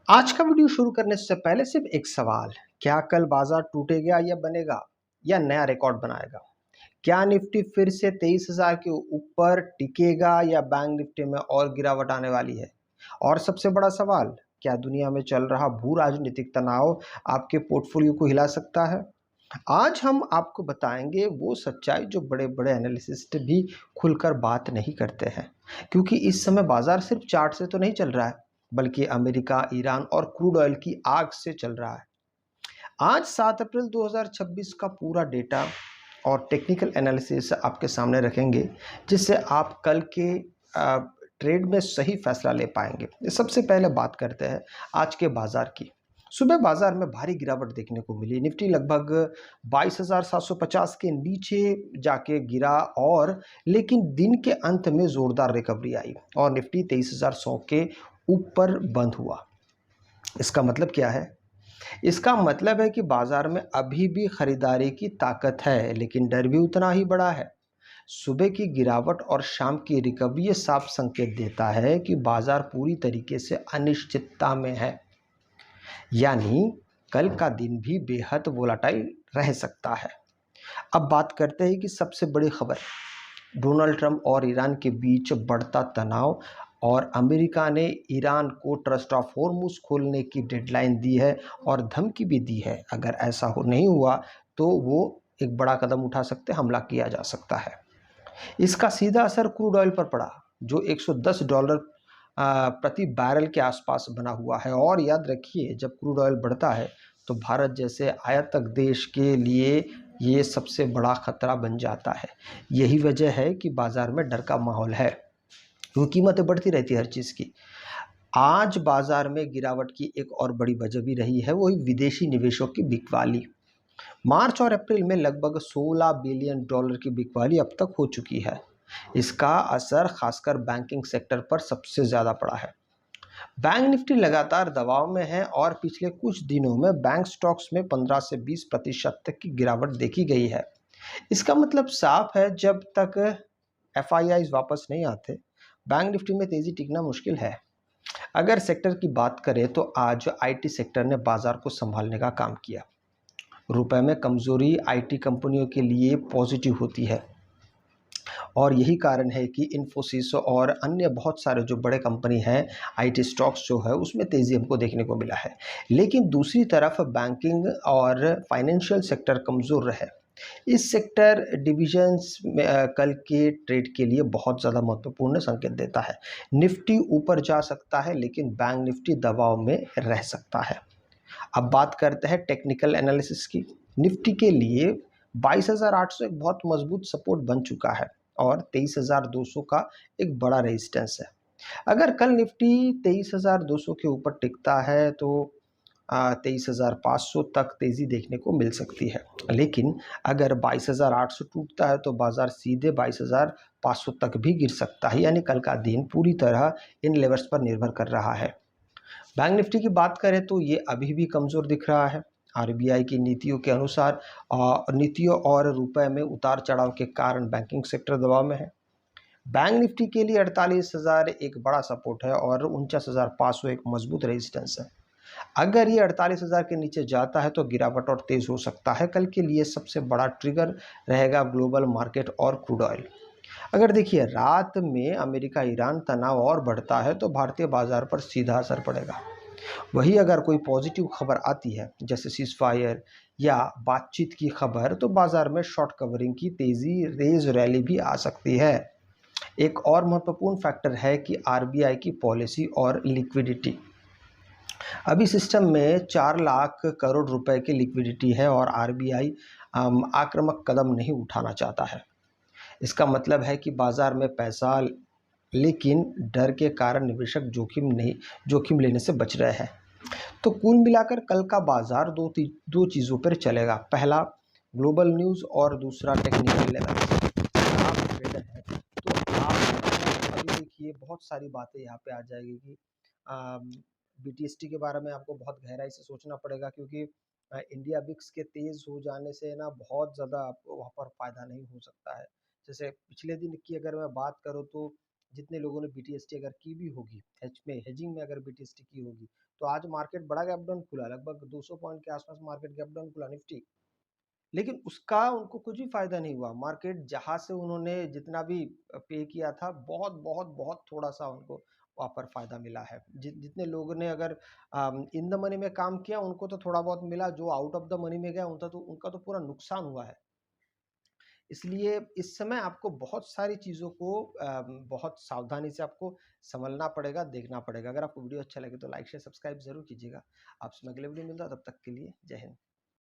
आज का वीडियो शुरू करने से पहले सिर्फ एक सवाल। क्या कल बाजार टूटेगा या बनेगा या नया रिकॉर्ड बनाएगा? क्या निफ्टी फिर से 23,000 के ऊपर टिकेगा या बैंक निफ्टी में और गिरावट आने वाली है? और सबसे बड़ा सवाल, क्या दुनिया में चल रहा भू राजनीतिक तनाव आपके पोर्टफोलियो को हिला सकता है? आज हम आपको बताएंगे वो सच्चाई जो बड़े बड़े एनालिसिस्ट भी खुलकर बात नहीं करते हैं, क्योंकि इस समय बाजार सिर्फ चार्ट से तो नहीं चल रहा है, बल्कि अमेरिका, ईरान और क्रूड ऑयल की आग से चल रहा है। आज 7 अप्रैल 2026 का पूरा डेटा और टेक्निकल एनालिसिस आपके सामने रखेंगे, जिससे आप कल के ट्रेड में सही फैसला ले पाएंगे। सबसे पहले बात करते हैं आज के बाजार की। सुबह बाजार में भारी गिरावट देखने को मिली। निफ्टी लगभग 22,750 के नीचे जाके गिरा और लेकिन दिन के अंत में जोरदार रिकवरी आई और निफ्टी 23,100 के ऊपर बंद हुआ। इसका मतलब क्या है? इसका मतलब है कि बाजार में अभी भी खरीदारी की ताकत है, लेकिन डर भी उतना ही बड़ा है। सुबह की गिरावट और शाम की रिकवरी ये साफ संकेत देता है कि बाजार पूरी तरीके से अनिश्चितता में है, यानी कल का दिन भी बेहद वोलाटाइल रह सकता है। अब बात करते हैं कि सबसे बड़ी खबर, डोनाल्ड ट्रंप और ईरान के बीच बढ़ता तनाव और अमेरिका ने ईरान को ट्रस्ट ऑफ हॉर्मुज खोलने की डेडलाइन दी है और धमकी भी दी है। अगर ऐसा हो नहीं हुआ तो वो एक बड़ा कदम उठा सकते, हमला किया जा सकता है। इसका सीधा असर क्रूड ऑयल पर पड़ा, जो $110 प्रति बैरल के आसपास बना हुआ है। और याद रखिए, जब क्रूड ऑयल बढ़ता है तो भारत जैसे आयातक देश के लिए ये सबसे बड़ा खतरा बन जाता है। यही वजह है कि बाजार में डर का माहौल है, क्योंकि कीमतें बढ़ती रहती है हर चीज़ की। आज बाजार में गिरावट की एक और बड़ी वजह भी रही है, वही विदेशी निवेशों की बिकवाली। मार्च और अप्रैल में लगभग $16 बिलियन की बिकवाली अब तक हो चुकी है। इसका असर खासकर बैंकिंग सेक्टर पर सबसे ज़्यादा पड़ा है। बैंक निफ्टी लगातार दबाव में है और पिछले कुछ दिनों में बैंक स्टॉक्स में 15 से 20% तक की गिरावट देखी गई है। इसका मतलब साफ है, जब तक एफआईआई वापस नहीं आते, बैंक निफ्टी में तेजी टिकना मुश्किल है। अगर सेक्टर की बात करें तो आज आईटी सेक्टर ने बाजार को संभालने का काम किया। रुपए में कमजोरी आईटी कंपनियों के लिए पॉजिटिव होती है और यही कारण है कि इन्फोसिस और अन्य बहुत सारे जो बड़े कंपनी हैं, आईटी स्टॉक्स जो है उसमें तेज़ी हमको देखने को मिला है। लेकिन दूसरी तरफ बैंकिंग और फाइनेंशियल सेक्टर कमज़ोर रहे। इस सेक्टर डिविजन्स में कल के ट्रेड के लिए बहुत ज़्यादा महत्वपूर्ण संकेत देता है। निफ्टी ऊपर जा सकता है, लेकिन बैंक निफ्टी दबाव में रह सकता है। अब बात करते हैं टेक्निकल एनालिसिस की। निफ्टी के लिए 22,800 एक बहुत मजबूत सपोर्ट बन चुका है और 23,200 का एक बड़ा रेजिस्टेंस है। अगर कल निफ्टी 23,200 के ऊपर टिकता है तो 23,500 तक तेज़ी देखने को मिल सकती है। लेकिन अगर 22,800 टूटता है तो बाजार सीधे 22,500 तक भी गिर सकता है, यानी कल का दिन पूरी तरह इन लेवल्स पर निर्भर कर रहा है। बैंक निफ्टी की बात करें तो ये अभी भी कमज़ोर दिख रहा है। आरबीआई की नीतियों के अनुसार नीतियों और रुपए में उतार चढ़ाव के कारण बैंकिंग सेक्टर दबाव में है। बैंक निफ्टी के लिए 48,000 एक बड़ा सपोर्ट है और 49,500 एक मजबूत रेजिस्टेंस है। अगर ये 48,000 के नीचे जाता है तो गिरावट और तेज हो सकता है। कल के लिए सबसे बड़ा ट्रिगर रहेगा ग्लोबल मार्केट और क्रूड ऑयल। अगर देखिए, रात में अमेरिका ईरान तनाव और बढ़ता है तो भारतीय बाजार पर सीधा असर पड़ेगा। वही अगर कोई पॉजिटिव खबर आती है, जैसे सीज़फायर या बातचीत की खबर, तो बाजार में शॉर्ट कवरिंग की तेज़ी, रेज रैली भी आ सकती है। एक और महत्वपूर्ण फैक्टर है कि आरबीआई की पॉलिसी और लिक्विडिटी। अभी सिस्टम में 4 लाख करोड़ रुपए की लिक्विडिटी है और आरबीआई आक्रामक कदम नहीं उठाना चाहता है। इसका मतलब है कि बाजार में पैसा, लेकिन डर के कारण निवेशक जोखिम लेने से बच रहे हैं। तो कुल मिलाकर कल का बाजार दो चीज़ों पर चलेगा। पहला ग्लोबल न्यूज़ और दूसरा टेक्निकल लेवल। अगर आप ट्रेडर हैं तो आप अभी देखिए, बहुत सारी बातें यहाँ पे आ जाएगी कि बीटीएसटी के बारे में आपको बहुत गहराई से सोचना पड़ेगा, क्योंकि इंडिया बिक्स के तेज़ हो जाने से ना बहुत ज़्यादा आपको वहाँ पर फ़ायदा नहीं हो सकता है। जैसे पिछले दिन की अगर मैं बात करूँ तो जितने लोगों ने बीटीएसटी अगर की भी होगी, हेजिंग में अगर बीटीएसटी की होगी, तो आज मार्केट बड़ा गैप डाउन खुला, लगभग 200 पॉइंट के आसपास मार्केट गैप डाउन खुला निफ्टी। लेकिन उसका उनको कुछ भी फ़ायदा नहीं हुआ। मार्केट जहाँ से उन्होंने जितना भी पे किया था, बहुत, बहुत, बहुत थोड़ा-सा उनको वहाँ पर फ़ायदा मिला है। जितने लोगों ने अगर इन द मनी में काम किया, उनको तो थोड़ा बहुत मिला, जो आउट ऑफ द मनी में गया, उनका तो पूरा नुकसान हुआ है। इसलिए इस समय आपको बहुत सारी चीज़ों को बहुत सावधानी से आपको सँभलना पड़ेगा, देखना पड़ेगा। अगर आपको वीडियो अच्छा लगे तो लाइक, शेयर, सब्सक्राइब ज़रूर कीजिएगा। आपसे मैं अगले वीडियो में मिलता हूँ, तब तक के लिए जय हिंद।